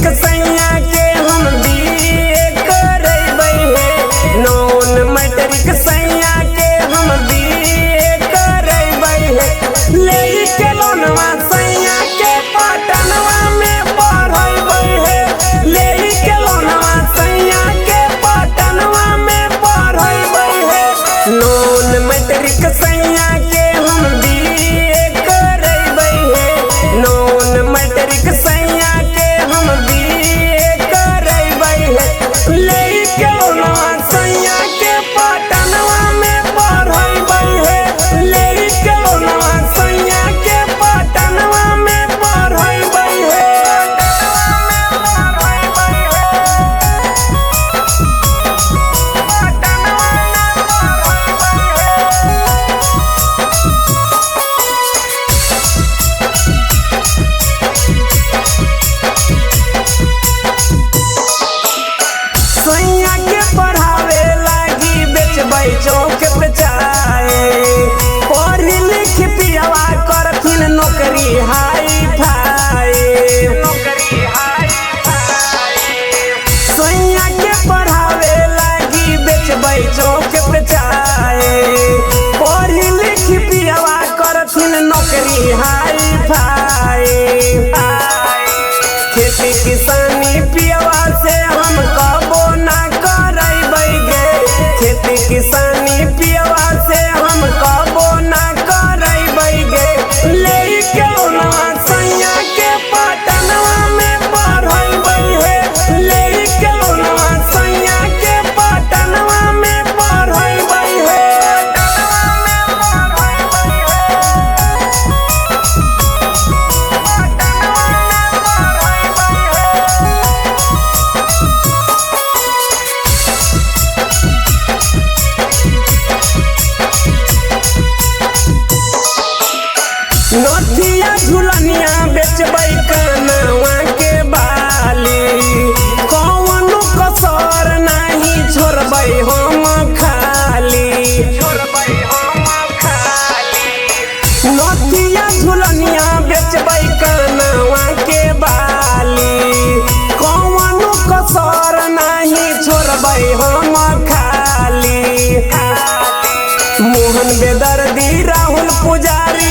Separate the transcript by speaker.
Speaker 1: Matric सैया के हम बीए करबै है। नॉन मैट्रिक सैया के हम बीए करबै है। ले के लोनवा सैया के पटनवा में पढ़बै है। ले के लोनवा सैया के पटनवा में पढ़बै है। नॉन मैट्रिक सैया के हम बीए करबै है। नॉन मैट्रिक सैया के हम बीए करबै है। ले के लोनवा सैया के पटनवा में पढ़बै है। ले के लोनवा सैया के पटनवा में पढ़बै है। सैया के पढ़ावे लागी बेचबै चौक पे चाय। पढ़ लिख पियवा करथिन नौकरी हाई फाई। सैया के पढ़ावे लागी बेचबै चौक पे चाय। पढ़ लिख पियवा करथिन नौकरी हाई फाई। खेती किसानी पियवा से हम कबो ना करबै गे। खेती किसानी पियवा से हम कबो ना करबै गे। ले के लोनवा सैया के पटनवा में पढ़बै है। ले के लोनवा सैया के पटनवा में पढ़बै है। नथिया झुलनिया बेचबै कनवा के बाली। कौनो कसर नहीं छोड़बै हम खाली। नथिया झुलनिया बेचबै कनवा के बाली। कौनो कसर नहीं छोड़बै हम खाली। मोहन बेदर्दी राहुल पुजारी